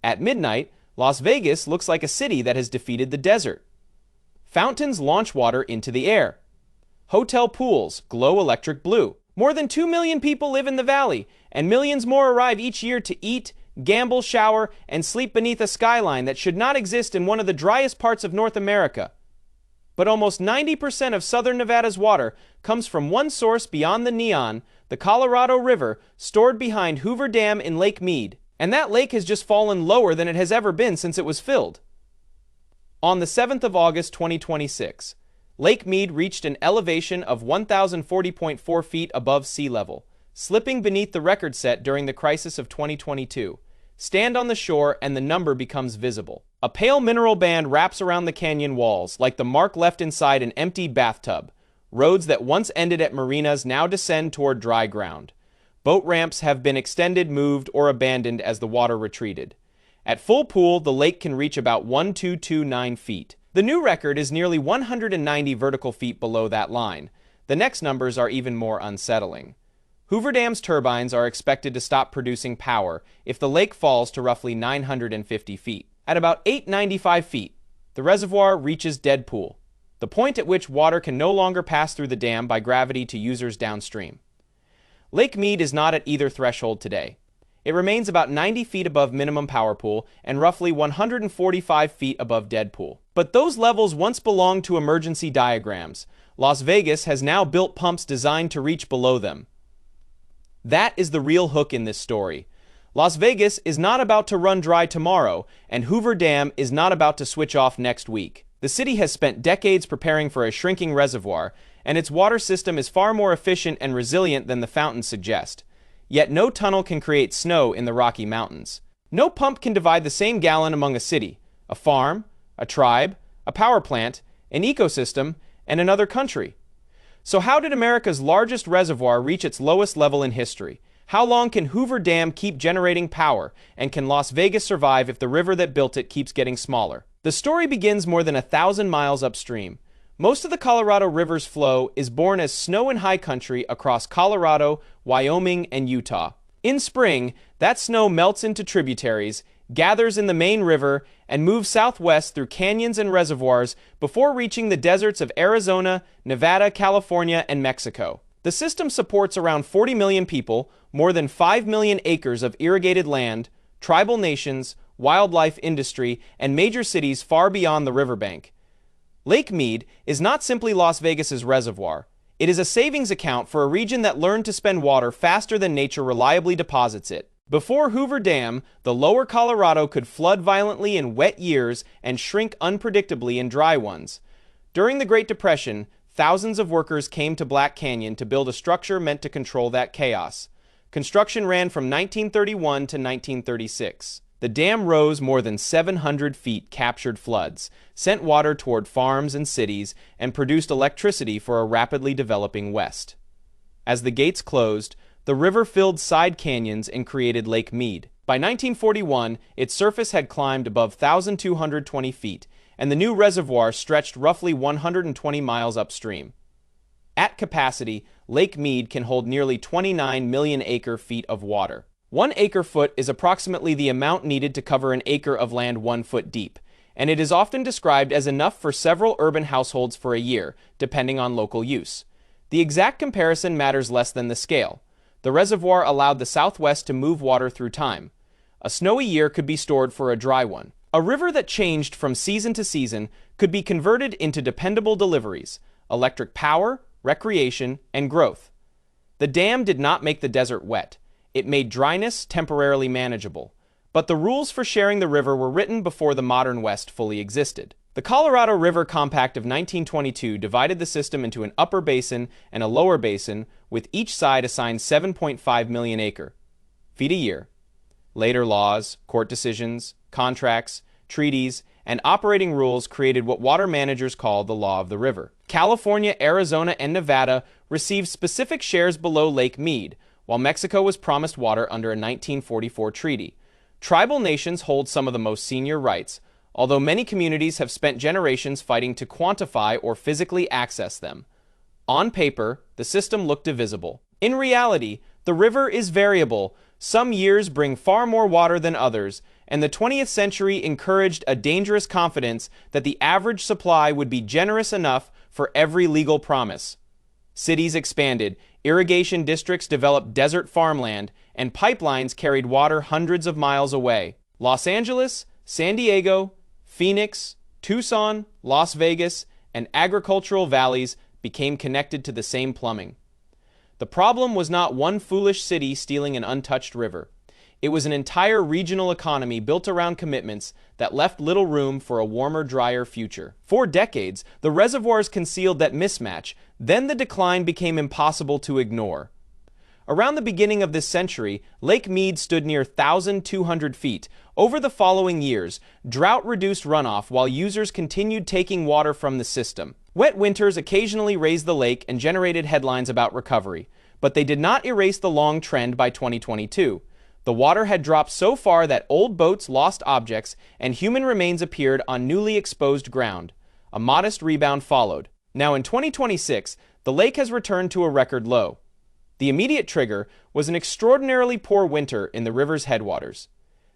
At midnight, Las Vegas looks like a city that has defeated the desert. Fountains launch water into the air. Hotel pools glow electric blue. More than 2 million people live in the valley, and millions more arrive each year to eat, gamble, shower, and sleep beneath a skyline that should not exist in one of the driest parts of North America. But almost 90% of southern Nevada's water comes from one source beyond the neon, the Colorado River, stored behind Hoover Dam in Lake Mead. And that lake has just fallen lower than it has ever been since it was filled. On the 7th of August 2026, Lake Mead reached an elevation of 1,040.4 feet above sea level, slipping beneath the record set during the crisis of 2022. Stand on the shore and the number becomes visible. A pale mineral band wraps around the canyon walls, like the mark left inside an empty bathtub. Roads that once ended at marinas now descend toward dry ground. Boat ramps have been extended, moved, or abandoned as the water retreated. At full pool, the lake can reach about 1,229 feet. The new record is nearly 190 vertical feet below that line. The next numbers are even more unsettling. Hoover Dam's turbines are expected to stop producing power if the lake falls to roughly 950 feet. At about 895 feet, the reservoir reaches dead pool, the point at which water can no longer pass through the dam by gravity to users downstream. Lake Mead is not at either threshold today. It remains about 90 feet above minimum power pool and roughly 145 feet above dead pool. But those levels once belonged to emergency diagrams. Las Vegas has now built pumps designed to reach below them. That is the real hook in this story. Las Vegas is not about to run dry tomorrow, and Hoover Dam is not about to switch off next week. The city has spent decades preparing for a shrinking reservoir, and its water system is far more efficient and resilient than the fountains suggest. Yet no tunnel can create snow in the Rocky Mountains. No pump can divide the same gallon among a city, a farm, a tribe, a power plant, an ecosystem, and another country. So how did America's largest reservoir reach its lowest level in history? How long can Hoover Dam keep generating power, and can Las Vegas survive if the river that built it keeps getting smaller? The story begins more than 1,000 miles upstream. Most of the Colorado River's flow is born as snow in high country across Colorado, Wyoming, and Utah. In spring, that snow melts into tributaries, gathers in the main river, and moves southwest through canyons and reservoirs before reaching the deserts of Arizona, Nevada, California, and Mexico. The system supports around 40 million people, more than 5 million acres of irrigated land, tribal nations, wildlife industry, and major cities far beyond the riverbank. Lake Mead is not simply Las Vegas's reservoir. It is a savings account for a region that learned to spend water faster than nature reliably deposits it. Before Hoover Dam, the lower Colorado could flood violently in wet years and shrink unpredictably in dry ones. During the Great Depression, thousands of workers came to Black Canyon to build a structure meant to control that chaos. Construction ran from 1931 to 1936. The dam rose more than 700 feet, captured floods, sent water toward farms and cities, and produced electricity for a rapidly developing West. As the gates closed, the river filled side canyons and created Lake Mead. By 1941, its surface had climbed above 1,220 feet, and the new reservoir stretched roughly 120 miles upstream. At capacity, Lake Mead can hold nearly 29 million acre-feet of water. 1 acre-foot is approximately the amount needed to cover an acre of land 1 foot deep, and it is often described as enough for several urban households for a year, depending on local use. The exact comparison matters less than the scale. The reservoir allowed the Southwest to move water through time. A snowy year could be stored for a dry one. A river that changed from season to season could be converted into dependable deliveries, electric power, recreation, and growth. The dam did not make the desert wet. It made dryness temporarily manageable. But the rules for sharing the river were written before the modern West fully existed. The Colorado River Compact of 1922 divided the system into an upper basin and a lower basin, with each side assigned 7.5 million acre-feet a year. Later laws, court decisions, contracts, treaties, and operating rules created what water managers call the law of the river. California, Arizona, and Nevada received specific shares below Lake Mead, while Mexico was promised water under a 1944 treaty. Tribal nations hold some of the most senior rights, although many communities have spent generations fighting to quantify or physically access them. On paper, the system looked divisible. In reality, the river is variable. Some years bring far more water than others, and the 20th century encouraged a dangerous confidence that the average supply would be generous enough for every legal promise. Cities expanded, irrigation districts developed desert farmland, and pipelines carried water hundreds of miles away. Los Angeles, San Diego, Phoenix, Tucson, Las Vegas, and agricultural valleys became connected to the same plumbing. The problem was not one foolish city stealing an untouched river. It was an entire regional economy built around commitments that left little room for a warmer, drier future. For decades, the reservoirs concealed that mismatch. Then the decline became impossible to ignore. Around the beginning of this century, Lake Mead stood near 1,200 feet. Over the following years, drought reduced runoff while users continued taking water from the system. Wet winters occasionally raised the lake and generated headlines about recovery, but they did not erase the long trend by 2022. The water had dropped so far that old boats lost objects and human remains appeared on newly exposed ground. A modest rebound followed. Now in 2026, the lake has returned to a record low. The immediate trigger was an extraordinarily poor winter in the river's headwaters.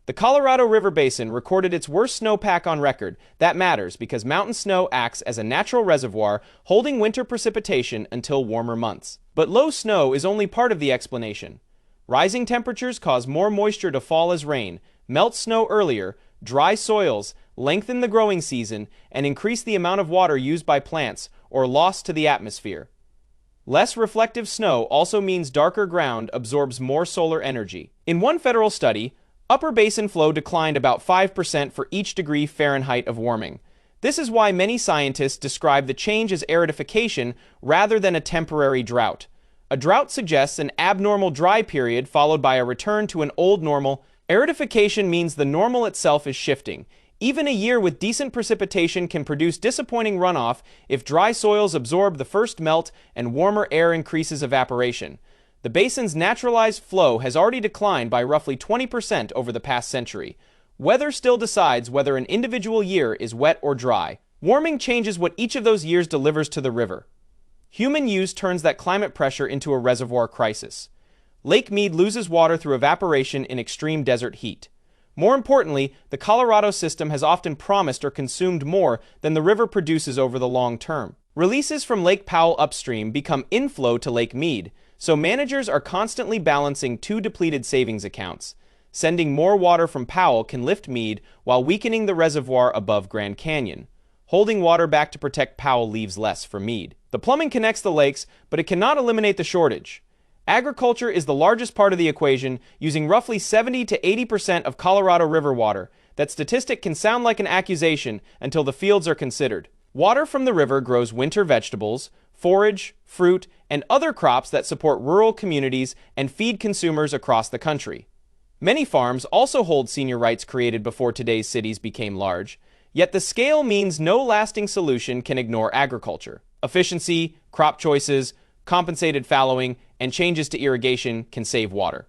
The Colorado River Basin recorded its worst snowpack on record. That matters because mountain snow acts as a natural reservoir, holding winter precipitation until warmer months. But low snow is only part of the explanation. Rising temperatures cause more moisture to fall as rain, melt snow earlier, dry soils, lengthen the growing season, and increase the amount of water used by plants or lost to the atmosphere. Less reflective snow also means darker ground absorbs more solar energy. In one federal study, upper basin flow declined about 5% for each degree Fahrenheit of warming. This is why many scientists describe the change as aridification rather than a temporary drought. A drought suggests an abnormal dry period followed by a return to an old normal. Aridification means the normal itself is shifting. Even a year with decent precipitation can produce disappointing runoff if dry soils absorb the first melt and warmer air increases evaporation. The basin's naturalized flow has already declined by roughly 20% over the past century. Weather still decides whether an individual year is wet or dry. Warming changes what each of those years delivers to the river. Human use turns that climate pressure into a reservoir crisis. Lake Mead loses water through evaporation in extreme desert heat. More importantly, the Colorado system has often promised or consumed more than the river produces over the long term. Releases from Lake Powell upstream become inflow to Lake Mead, so managers are constantly balancing two depleted savings accounts. Sending more water from Powell can lift Mead while weakening the reservoir above Grand Canyon. Holding water back to protect Powell leaves less for Mead. The plumbing connects the lakes, but it cannot eliminate the shortage. Agriculture is the largest part of the equation, using roughly 70 to 80% of Colorado River water. That statistic can sound like an accusation until the fields are considered. Water from the river grows winter vegetables, forage, fruit, and other crops that support rural communities and feed consumers across the country. Many farms also hold senior rights created before today's cities became large, yet the scale means no lasting solution can ignore agriculture. Efficiency, crop choices, compensated fallowing, and changes to irrigation can save water.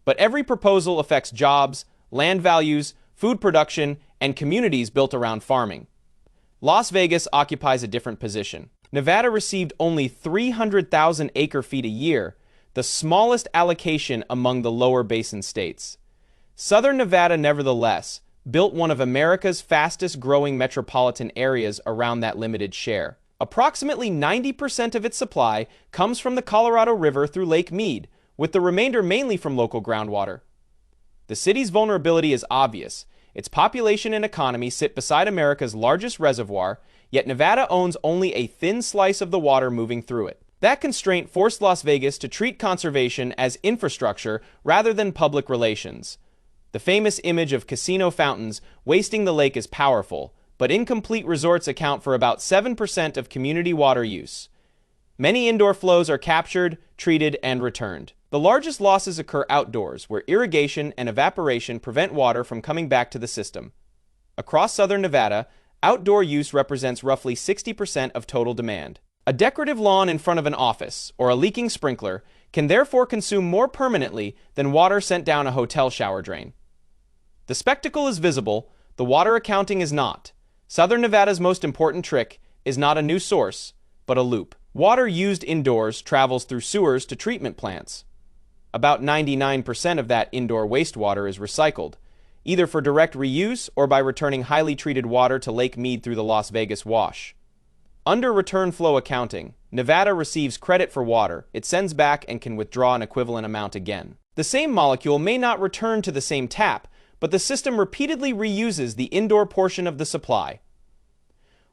But every proposal affects jobs, land values, food production, and communities built around farming. Las Vegas occupies a different position. Nevada received only 300,000 acre-feet a year, the smallest allocation among the lower basin states. Southern Nevada, nevertheless, built one of America's fastest-growing metropolitan areas around that limited share. Approximately 90% of its supply comes from the Colorado River through Lake Mead, with the remainder mainly from local groundwater. The city's vulnerability is obvious. Its population and economy sit beside America's largest reservoir, yet Nevada owns only a thin slice of the water moving through it. That constraint forced Las Vegas to treat conservation as infrastructure rather than public relations. The famous image of casino fountains wasting the lake is powerful, but incomplete resorts account for about 7% of community water use. Many indoor flows are captured, treated, and returned. The largest losses occur outdoors, where irrigation and evaporation prevent water from coming back to the system. Across southern Nevada, outdoor use represents roughly 60% of total demand. A decorative lawn in front of an office, or a leaking sprinkler, can therefore consume more permanently than water sent down a hotel shower drain. The spectacle is visible, the water accounting is not. Southern Nevada's most important trick is not a new source, but a loop. Water used indoors travels through sewers to treatment plants. About 99% of that indoor wastewater is recycled. either for direct reuse or by returning highly treated water to Lake Mead through the Las Vegas Wash. Under return flow accounting, Nevada receives credit for water it sends back and can withdraw an equivalent amount again. The same molecule may not return to the same tap, but the system repeatedly reuses the indoor portion of the supply.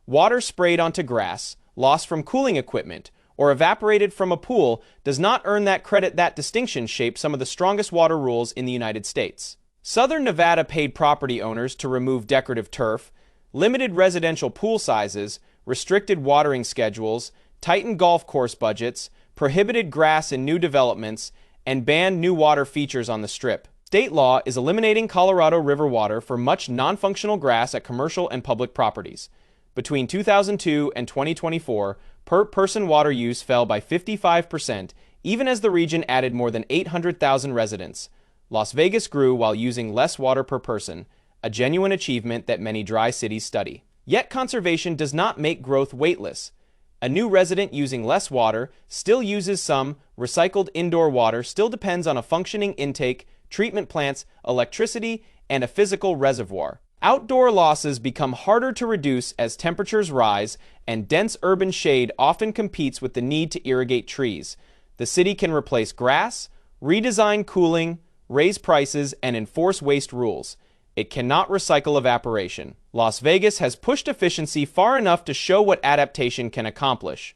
Water sprayed onto grass, lost from cooling equipment, or evaporated from a pool does not earn that credit. That distinction shaped some of the strongest water rules in the United States. Southern Nevada paid property owners to remove decorative turf, limited residential pool sizes, restricted watering schedules, tightened golf course budgets, prohibited grass in new developments, and banned new water features on the Strip. State law is eliminating Colorado River water for much non-functional grass at commercial and public properties. Between 2002 and 2024, per-person water use fell by 55%, even as the region added more than 800,000 residents. Las Vegas grew while using less water per person, a genuine achievement that many dry cities study. Yet conservation does not make growth weightless. A new resident using less water still uses some. Recycled indoor water still depends on a functioning intake, treatment plants, electricity, and a physical reservoir. Outdoor losses become harder to reduce as temperatures rise, and dense urban shade often competes with the need to irrigate trees. The city can replace grass, redesign cooling, raise prices, and enforce waste rules. It cannot recycle evaporation. Las Vegas has pushed efficiency far enough to show what adaptation can accomplish.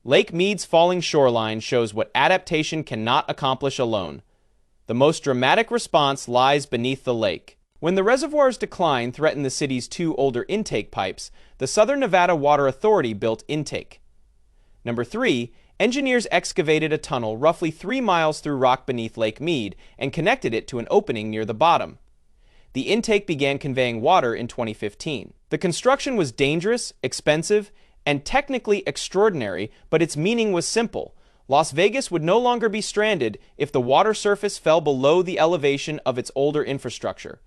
Lake Mead's falling shoreline shows what adaptation cannot accomplish alone. The most dramatic response lies beneath the lake. When the reservoir's decline threatened the city's two older intake pipes, the Southern Nevada Water Authority built intake. Number 3, engineers excavated a tunnel roughly 3 miles through rock beneath Lake Mead and connected it to an opening near the bottom. The intake began conveying water in 2015. The construction was dangerous, expensive, and technically extraordinary, but its meaning was simple. Las Vegas would no longer be stranded if the water surface fell below the elevation of its older infrastructure.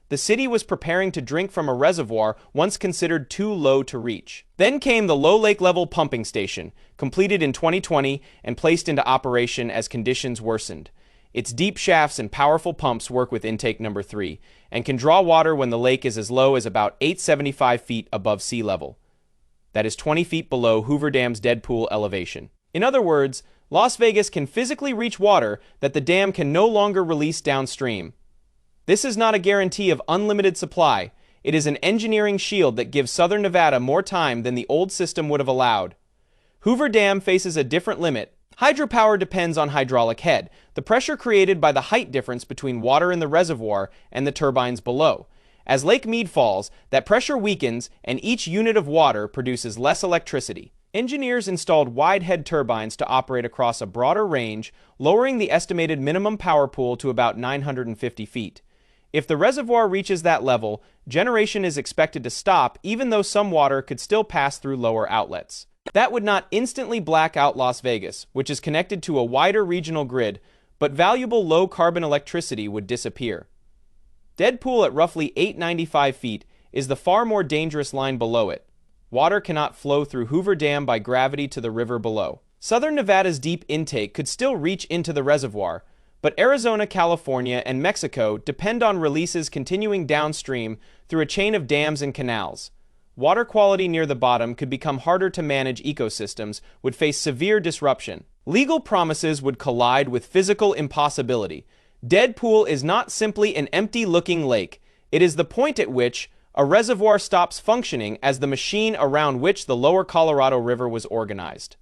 The city was preparing to drink from a reservoir once considered too low to reach. Then came the low lake level pumping station, completed in 2020 and placed into operation as conditions worsened. Its deep shafts and powerful pumps work with intake number 3 and can draw water when the lake is as low as about 875 feet above sea level. That is 20 feet below Hoover Dam's dead pool elevation. In other words, Las Vegas can physically reach water that the dam can no longer release downstream. This is not a guarantee of unlimited supply. It is an engineering shield that gives Southern Nevada more time than the old system would have allowed. Hoover Dam faces a different limit. Hydropower depends on hydraulic head, the pressure created by the height difference between water in the reservoir and the turbines below. As Lake Mead falls, that pressure weakens and each unit of water produces less electricity. Engineers installed wide head turbines to operate across a broader range, lowering the estimated minimum power pool to about 950 feet. If the reservoir reaches that level, generation is expected to stop even though some water could still pass through lower outlets. That would not instantly black out Las Vegas, which is connected to a wider regional grid, but valuable low-carbon electricity would disappear. Dead pool at roughly 895 feet is the far more dangerous line below it. Water cannot flow through Hoover Dam by gravity to the river below. Southern Nevada's deep intake could still reach into the reservoir, but Arizona, California, and Mexico depend on releases continuing downstream through a chain of dams and canals. Water quality near the bottom could become harder to manage. Ecosystems would face severe disruption. Legal promises would collide with physical impossibility. Dead pool is not simply an empty-looking lake. It is the point at which a reservoir stops functioning as the machine around which the lower Colorado River was organized.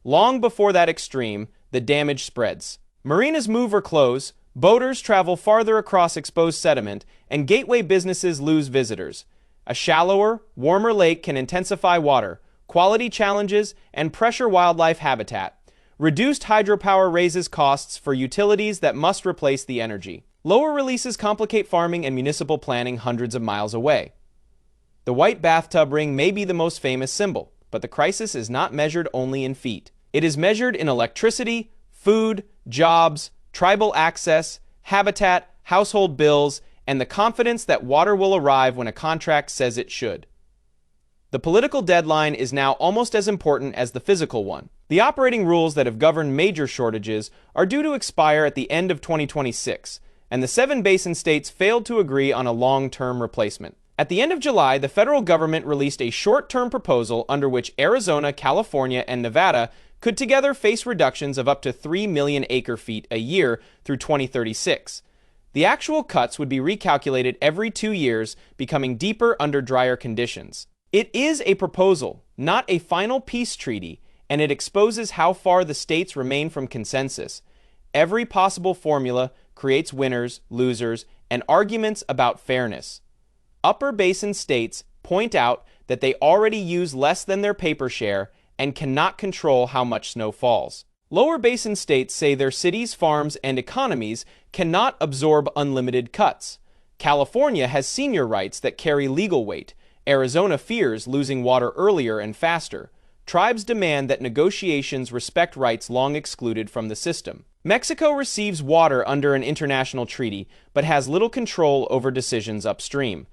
Long before that extreme, the damage spreads. Marinas move or close, boaters travel farther across exposed sediment, and gateway businesses lose visitors. A shallower, warmer lake can intensify water, quality challenges, and pressure wildlife habitat. Reduced hydropower raises costs for utilities that must replace the energy. Lower releases complicate farming and municipal planning hundreds of miles away. The white bathtub ring may be the most famous symbol, but the crisis is not measured only in feet. It is measured in electricity, food, jobs, tribal access, habitat, household bills, and the confidence that water will arrive when a contract says it should. The political deadline is now almost as important as the physical one. The operating rules that have governed major shortages are due to expire at the end of 2026, and the 7 basin states failed to agree on a long-term replacement. At the end of July, the federal government released a short-term proposal under which Arizona, California, and Nevada could together face reductions of up to 3 million acre-feet a year through 2036. The actual cuts would be recalculated every 2 years, becoming deeper under drier conditions. It is a proposal, not a final peace treaty, and it exposes how far the states remain from consensus. Every possible formula creates winners, losers, and arguments about fairness. Upper basin states point out that they already use less than their paper share and cannot control how much snow falls. Lower basin states say their cities, farms, and economies cannot absorb unlimited cuts. California has senior rights that carry legal weight. Arizona fears losing water earlier and faster. Tribes demand that negotiations respect rights long excluded from the system. Mexico receives water under an international treaty, but has little control over decisions upstream.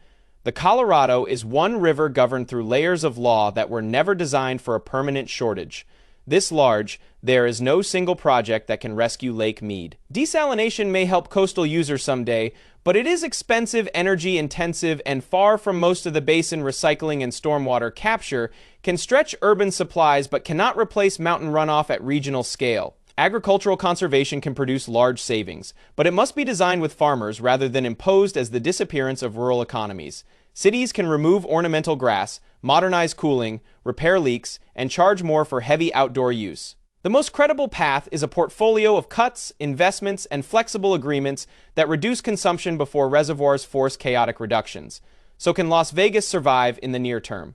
The Colorado is one river governed through layers of law that were never designed for a permanent shortage. This large, there is no single project that can rescue Lake Mead. Desalination may help coastal users someday, but it is expensive, energy intensive, and far from most of the basin recycling and stormwater capture, can stretch urban supplies but cannot replace mountain runoff at regional scale. Agricultural conservation can produce large savings, but it must be designed with farmers rather than imposed as the disappearance of rural economies. Cities can remove ornamental grass, modernize cooling, repair leaks, and charge more for heavy outdoor use. The most credible path is a portfolio of cuts, investments, and flexible agreements that reduce consumption before reservoirs force chaotic reductions. So can Las Vegas survive in the near term?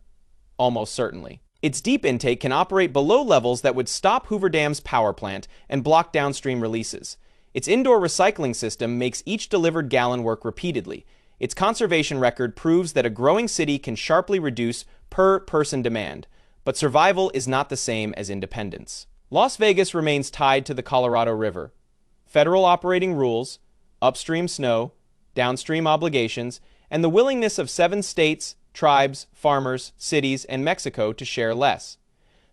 Almost certainly. Its deep intake can operate below levels that would stop Hoover Dam's power plant and block downstream releases. Its indoor recycling system makes each delivered gallon work repeatedly. Its conservation record proves that a growing city can sharply reduce per-person demand, but survival is not the same as independence. Las Vegas remains tied to the Colorado River. Federal operating rules, upstream snow, downstream obligations, and the willingness of 7 states, tribes, farmers, cities, and Mexico to share less.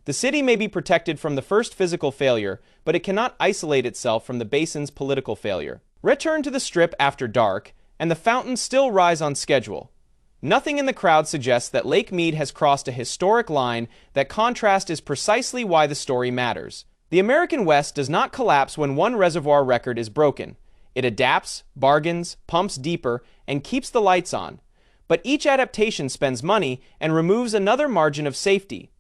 The city may be protected from the first physical failure, but it cannot isolate itself from the basin's political failure. Return to the Strip after dark, and the fountains still rise on schedule. Nothing in the crowd suggests that Lake Mead has crossed a historic line. That contrast is precisely why the story matters. The American West does not collapse when one reservoir record is broken. It adapts, bargains, pumps deeper, and keeps the lights on. But each adaptation spends money and removes another margin of safety.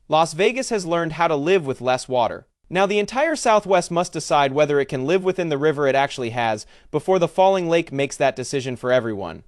Las Vegas has learned how to live with less water. Now the entire Southwest must decide whether it can live within the river it actually has before the falling lake makes that decision for everyone.